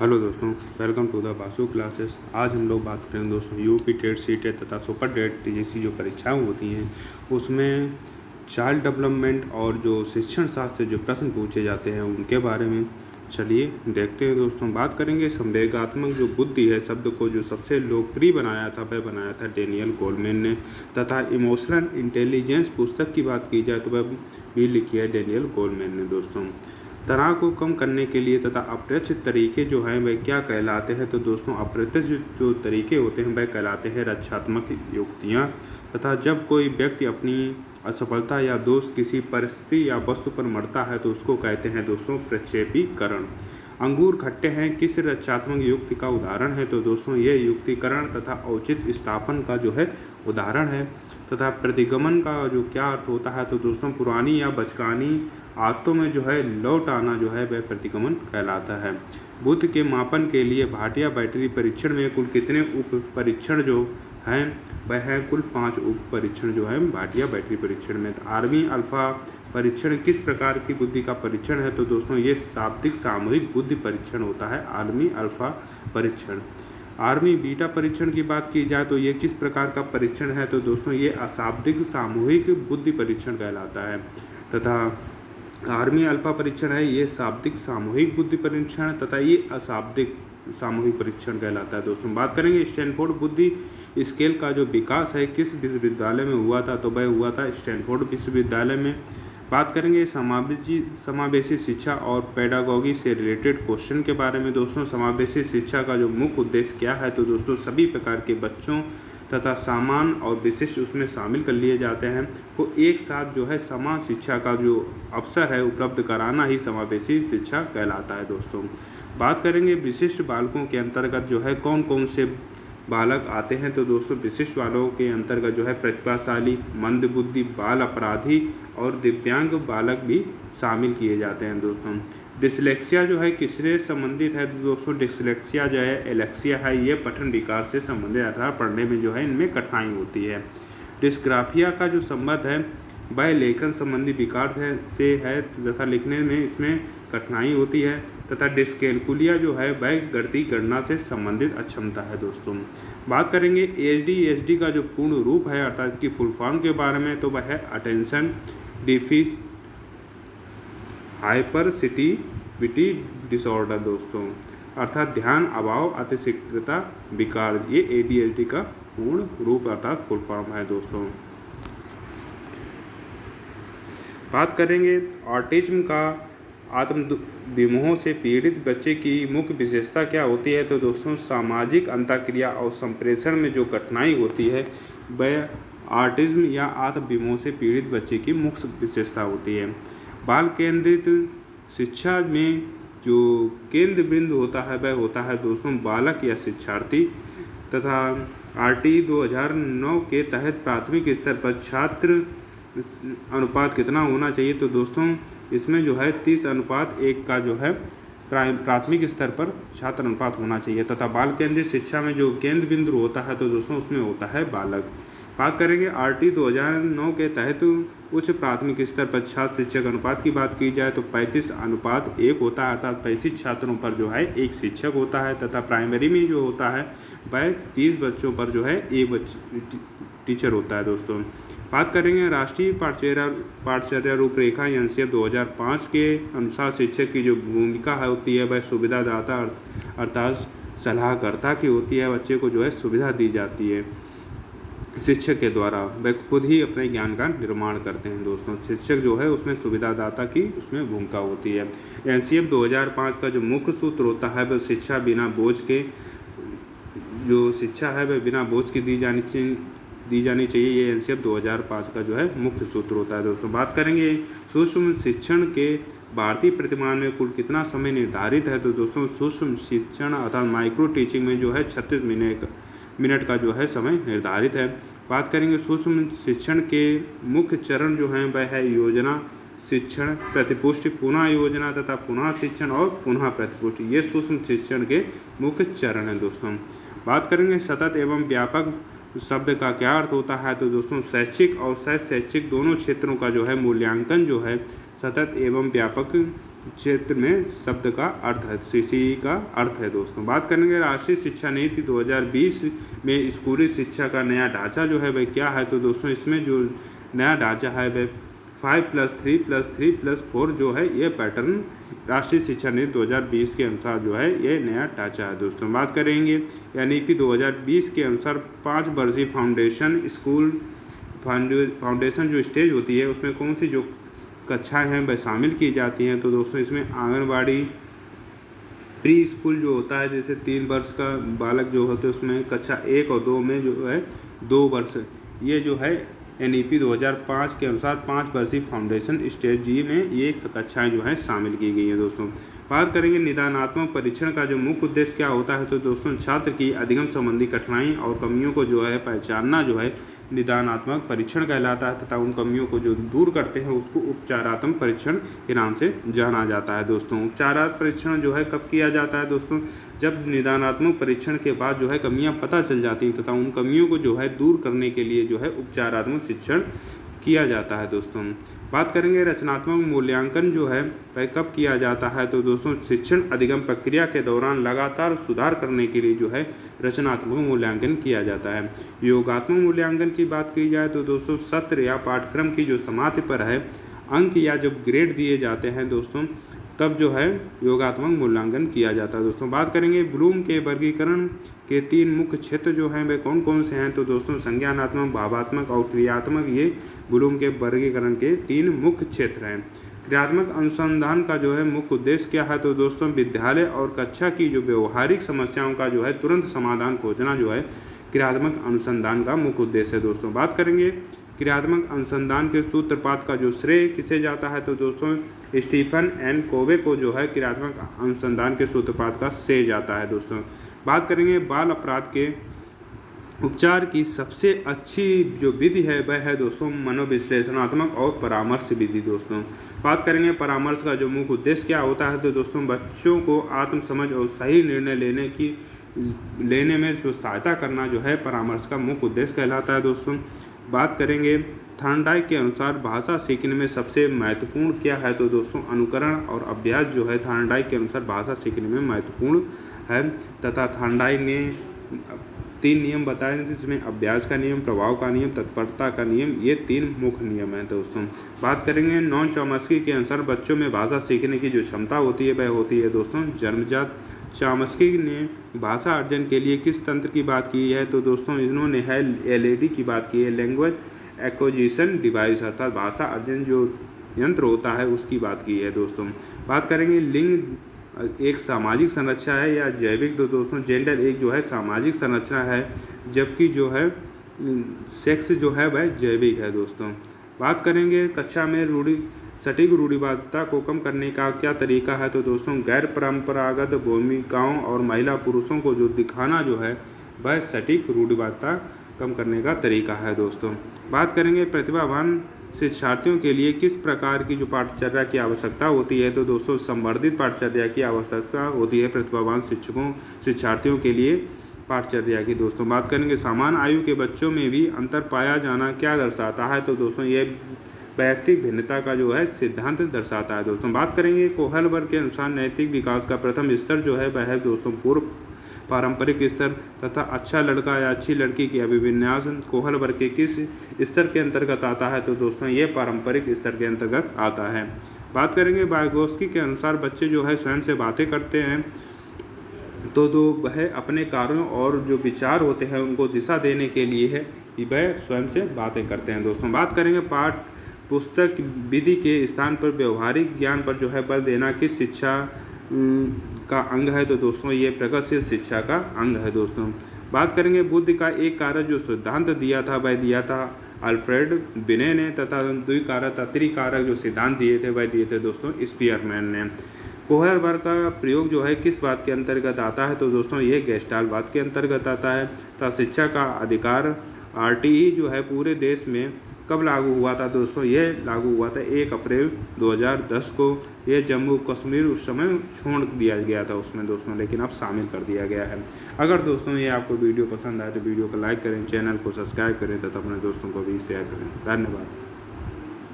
Hello दोस्तों, welcome to the Basu classes. आज हम लोग बात करेंगे दोस्तों यूपी टेट, सी टेट तथा सुपर टेट जैसी जो परीक्षाएं होती हैं उसमें चाइल्ड डेवलपमेंट और जो शिक्षण शास्त्र से जो प्रश्न पूछे जाते हैं उनके बारे में। चलिए देखते हैं दोस्तों। बात करेंगे संवेगात्मक जो बुद्धि है शब्द को जो सबसे लोकप्रिय बनाया था वह बनाया था डेनियल गोलमैन ने, तथा इमोशनल इंटेलिजेंस पुस्तक की बात की जाए तो वह भी लिखी है डेनियल गोलमैन ने दोस्तों। तनाव को कम करने के लिए तथा अप्रत्यक्ष तरीके जो हैं वह क्या कहलाते हैं, तो दोस्तों अप्रत्यक्ष जो तरीके होते हैं वह कहलाते हैं रक्षात्मक युक्तियाँ। तथा जब कोई व्यक्ति अपनी असफलता या दोष किसी परिस्थिति या वस्तु पर मरता है तो उसको कहते हैं दोस्तों प्रक्षेपीकरण। अंगूर खट्टे हैं किस रक्षात्मक युक्ति का उदाहरण है, तो दोस्तों ये युक्तिकरण तथा औचित स्थापन का जो है उदाहरण है। तथा प्रतिगमन का जो क्या अर्थ होता है, तो दोस्तों पुरानी या बचकानी आदतों में जो है लौट आना जो है वह प्रतिगमन कहलाता है। बुद्ध के मापन के लिए भाटिया बैटरी परीक्षण में कुल कितने उप परीक्षण जो हैं वह है कुल 5 उप परीक्षण जो है भाटिया बैटरी परीक्षण में। आर्मी अल्फा परीक्षण किस प्रकार की बुद्धि का परीक्षण है, तो दोस्तों ये शाब्दिक सामूहिक बुद्धि परीक्षण होता है आर्मी अल्फा परीक्षण। आर्मी बीटा परीक्षण की बात की जाए तो ये किस प्रकार का परीक्षण है, तो दोस्तों ये अशाब्दिक सामूहिक बुद्धि परीक्षण कहलाता है। तथा आर्मी अल्फा परीक्षण है ये शाब्दिक सामूहिक बुद्धि परीक्षण तथा ये अशाब्दिक सामूहिक परीक्षण कहलाता है दोस्तों। बात करेंगे स्टैनफोर्ड बुद्धि स्केल का जो विकास है किस विश्वविद्यालय में हुआ था, तो वह हुआ था स्टैनफोर्ड विश्वविद्यालय में। बात करेंगे समावेशी शिक्षा और पेडागोगी से रिलेटेड क्वेश्चन के बारे में दोस्तों। समावेशी शिक्षा का जो मुख्य उद्देश्य क्या है, तो दोस्तों सभी प्रकार के बच्चों तथा सामान और विशिष्ट उसमें शामिल कर लिए जाते हैं को एक साथ जो है समान शिक्षा का जो अवसर है उपलब्ध कराना ही समावेशी शिक्षा कहलाता है दोस्तों। बात करेंगे विशिष्ट बालकों के अंतर्गत जो है कौन कौन से बालक आते हैं, तो दोस्तों विशिष्ट बालकों के अंतर्गत जो है प्रतिभाशाली, मंदबुद्धि, बाल अपराधी और दिव्यांग बालक भी शामिल किए जाते हैं दोस्तों। डिसलेक्सिया जो है किससे संबंधित है, तो दोस्तों डिसलेक्सिया जो है एलेक्सिया है, ये पठन विकार से संबंधित अर्थात पढ़ने में जो है इनमें कठिनाई होती है। डिस्ग्राफिया का जो संबंध है वह लेखन संबंधी विकार से है तथा लिखने में इसमें कठिनाई होती है। तथा डिस्कैल्कुलिया जो है वह गणितीय गणना से संबंधित अक्षमता है दोस्तों। बात करेंगे ADHD का जो पूर्ण रूप है अर्थात इसकी फुल फॉर्म के बारे में, तो वह है अटेंशन डिफिसिट हाइपरसिटिविटी डिसऑर्डर दोस्तों, अर्थात ध्यान अभाव अतिशीघ्रता विकार। ये ADHD का पूर्ण रूप अर्थात फुल फॉर्म है दोस्तों। बात करेंगे ऑटिज्म का आत्म विमोह से पीड़ित बच्चे की मुख्य विशेषता क्या होती है, तो दोस्तों सामाजिक अंतःक्रिया और संप्रेषण में जो कठिनाई होती है वह ऑटिज्म या आत्म विमोह से पीड़ित बच्चे की मुख्य विशेषता होती है। बाल केंद्रित शिक्षा में जो केंद्र बिंदु होता है वह होता है दोस्तों बालक या शिक्षार्थी। तथा RT 2009 के तहत प्राथमिक स्तर पर छात्र अनुपात कितना होना चाहिए, तो दोस्तों इसमें जो है 30:1 का जो है प्राथमिक स्तर पर छात्र अनुपात होना चाहिए। तथा बाल केंद्रित शिक्षा में जो केंद्र बिंदु होता है तो दोस्तों उसमें होता है बालक। बात करेंगे RT 2009 के तहत उच्च प्राथमिक स्तर पर छात्र शिक्षक अनुपात की बात की जाए तो 35:1 होता है अर्थात 35 छात्रों पर जो है एक शिक्षक होता है। तथा प्राइमरी में जो होता है वह 30 बच्चों पर जो है एक टीचर होता है दोस्तों। बात करेंगे राष्ट्रीय पाठचर्या रूपरेखा NCF 2005 के अनुसार शिक्षक की जो भूमिका है होती है वह सुविधादाता अर्थात सलाहकर्ता की होती है। बच्चे को जो है सुविधा दी जाती है शिक्षक के द्वारा, वह खुद ही अपने ज्ञान का निर्माण करते हैं दोस्तों। शिक्षक जो है उसमें सुविधादाता की उसमें भूमिका होती है। NCF 2005 का जो मुख्य सूत्र होता है वह शिक्षा बिना बोझ के जो शिक्षा है वह बिना बोझ की दी जानी चाहिए। ये NCF 2005 का जो है मुख्य सूत्र होता है दोस्तों। बात करेंगे सूक्ष्म शिक्षण के भारतीय प्रतिमान में कुल कितना समय निर्धारित है, तो दोस्तों सूक्ष्म शिक्षण अर्थात माइक्रो टीचिंग में जो है 36 मिनट का जो है समय निर्धारित है। बात करेंगे सूक्ष्म शिक्षण के मुख्य चरण जो हैं वह है योजना, शिक्षण, प्रतिपुष्टि, पुनः योजना तथा पुनः शिक्षण और पुनः प्रतिपुष्टि। ये सूक्ष्म शिक्षण के मुख्य चरण हैं दोस्तों। बात करेंगे सतत एवं व्यापक शब्द का क्या अर्थ होता है, तो दोस्तों शैक्षिक और शैक्षिक दोनों क्षेत्रों का जो है मूल्यांकन जो है सतत एवं व्यापक क्षेत्र में शब्द का अर्थ है, सीसीई का अर्थ है दोस्तों। बात करेंगे राष्ट्रीय शिक्षा नीति 2020 में स्कूली शिक्षा का नया ढांचा जो है वह क्या है, तो दोस्तों इसमें जो नया ढांचा है वह 5+3+3+4 जो है ये पैटर्न राष्ट्रीय शिक्षा नीति 2020 के अनुसार जो है ये नया ढांचा है दोस्तों। बात करेंगे NEP 2020 के अनुसार 5 वर्षीय फाउंडेशन स्कूल फाउंडेशन जो स्टेज होती है उसमें कौन सी जो कक्षाएं हैं वह शामिल की जाती हैं, तो दोस्तों इसमें आंगनबाड़ी प्री स्कूल जो होता है, जैसे 3 वर्ष का बालक जो होते हैं उसमें कक्षा 1 और 2 में जो है 2 वर्ष, ये जो है NEP 2005 के अनुसार 5 वर्षीय फाउंडेशन स्टेज जी में ये कक्षाएँ जो हैं शामिल की गई हैं दोस्तों। बात करेंगे निदानात्मक परीक्षण का जो मुख्य उद्देश्य क्या होता है, तो दोस्तों छात्र की अधिगम संबंधी कठिनाई और कमियों को जो है पहचानना जो है निदानात्मक परीक्षण कहलाता है, तथा उन कमियों को जो दूर करते हैं उसको उपचारात्मक परीक्षण के नाम से जाना जाता है दोस्तों। उपचारात्मक परीक्षण जो है कब किया जाता है दोस्तों, जब निदानात्मक परीक्षण के बाद जो है कमियां पता चल जाती हैं तथा उन कमियों को जो है दूर करने के लिए जो है उपचारात्मक शिक्षण किया जाता है दोस्तों। बात करेंगे रचनात्मक मूल्यांकन जो है वह कब किया जाता है, तो दोस्तों शिक्षण अधिगम प्रक्रिया के दौरान लगातार सुधार करने के लिए जो है रचनात्मक मूल्यांकन किया जाता है। योगात्मक मूल्यांकन की बात की जाए तो दोस्तों सत्र या पाठ्यक्रम की जो समाप्ति पर है अंक या जब ग्रेड दिए जाते हैं दोस्तों तब जो है योगात्मक मूल्यांकन किया जाता है दोस्तों। बात करेंगे ब्लूम के वर्गीकरण के 3 मुख्य क्षेत्र जो हैं वे कौन कौन से हैं, तो दोस्तों संज्ञानात्मक, भावात्मक और क्रियात्मक, ये ब्लूम के वर्गीकरण के 3 मुख्य क्षेत्र हैं। क्रियात्मक अनुसंधान का जो है मुख्य उद्देश्य क्या है, तो दोस्तों विद्यालय और कक्षा की जो व्यवहारिक समस्याओं का जो है तुरंत समाधान खोजना जो है क्रियात्मक अनुसंधान का मुख्य उद्देश्य है दोस्तों। बात करेंगे क्रियात्मक अनुसंधान के सूत्रपात का जो श्रेय किसे जाता है, तो दोस्तों स्टीफन एन कोवे को जो है क्रियात्मक अनुसंधान के सूत्रपात का श्रेय जाता है दोस्तों। बात करेंगे बाल अपराध के उपचार की सबसे अच्छी जो विधि है वह है दोस्तों मनोविश्लेषणात्मक और परामर्श विधि दोस्तों। बात करेंगे परामर्श का जो मुख्य उद्देश्य क्या होता है, तो दोस्तों बच्चों को आत्मसमझ और सही निर्णय लेने में जो सहायता करना जो है परामर्श का मुख्य उद्देश्य कहलाता है दोस्तों। बात करेंगे थॉर्नडाइक के अनुसार भाषा सीखने में सबसे महत्वपूर्ण क्या है, तो दोस्तों अनुकरण और अभ्यास जो है थॉर्नडाइक के अनुसार भाषा सीखने में महत्वपूर्ण है, तथा थॉर्नडाइक ने 3 नियम बताए हैं जिसमें अभ्यास का नियम, प्रभाव का नियम, तत्परता का नियम, ये 3 मुख्य नियम हैं दोस्तों। बात करेंगे नॉन चॉम्स्की के अनुसार बच्चों में भाषा सीखने की जो क्षमता होती है वह होती है दोस्तों जन्मजात। चॉम्स्की ने भाषा अर्जन के लिए किस तंत्र की बात की है, तो दोस्तों इन्होंने है LAD की बात की है, लैंग्वेज एक्विजिशन डिवाइस, अर्थात भाषा अर्जन जो यंत्र होता है उसकी बात की है दोस्तों। बात करेंगे लिंग एक सामाजिक संरचना है या जैविक, तो दोस्तों जेंडर एक जो है सामाजिक संरचना है जबकि जो है सेक्स जो है वह जैविक है दोस्तों। बात करेंगे कक्षा में सटीक रूढ़िवादिता को कम करने का क्या तरीका है, तो दोस्तों गैर परंपरागत भूमिकाओं और महिला पुरुषों को जो दिखाना जो है वह सटीक रूढ़िवादिता कम करने का तरीका है दोस्तों। बात करेंगे प्रतिभावान शिक्षार्थियों के लिए किस प्रकार की जो पाठचर्या की आवश्यकता होती है, तो दोस्तों संवर्धित पाठचर्या की आवश्यकता होती है प्रतिभावान शिक्षार्थियों के लिए पाठचर्या की दोस्तों। बात करेंगे समान आयु के बच्चों में भी अंतर पाया जाना क्या दर्शाता है, तो दोस्तों ये वैयक्तिक भिन्नता का जो है सिद्धांत दर्शाता है दोस्तों। बात करेंगे कोहलबर्ग के अनुसार नैतिक विकास का प्रथम स्तर जो है वह है दोस्तों पूर्व पारंपरिक स्तर, तथा अच्छा लड़का या अच्छी लड़की की अभिविन्यास कोहलबर्ग के किस स्तर के अंतर्गत आता है, तो दोस्तों ये पारंपरिक स्तर के अंतर्गत आता है। बात करेंगे वाइगोत्स्की के अनुसार बच्चे जो है स्वयं से बातें करते हैं, तो वह अपने कार्यों और जो विचार होते हैं उनको दिशा देने के लिए है कि वह स्वयं से बातें करते हैं दोस्तों। बात करेंगे पाठ पुस्तक विधि के स्थान पर व्यवहारिक ज्ञान पर जो है बल देना किस शिक्षा का अंग है, तो दोस्तों ये प्रगतिशील शिक्षा का अंग है दोस्तों। बात करेंगे बुद्धि का एक कारक जो सिद्धांत दिया था वह दिया था अल्फ्रेड बिने ने, तथा द्विकारक त्रिकारक जो सिद्धांत दिए थे वह दिए थे दोस्तों स्पीयरमैन ने। कोहलबर्ग का प्रयोग जो है किस बात के अंतर्गत आता है, तो दोस्तों ये गेस्टाल्ट बात के अंतर्गत आता है। तथा शिक्षा का अधिकार RTE जो है पूरे देश में कब लागू हुआ था दोस्तों, ये लागू हुआ था 1 अप्रैल 2010 को। ये जम्मू कश्मीर उस समय छोड़ दिया गया था उसमें दोस्तों, लेकिन अब शामिल कर दिया गया है। अगर दोस्तों ये आपको वीडियो पसंद आए तो वीडियो को लाइक करें, चैनल को सब्सक्राइब करें तथा अपने दोस्तों को भी शेयर करें। धन्यवाद।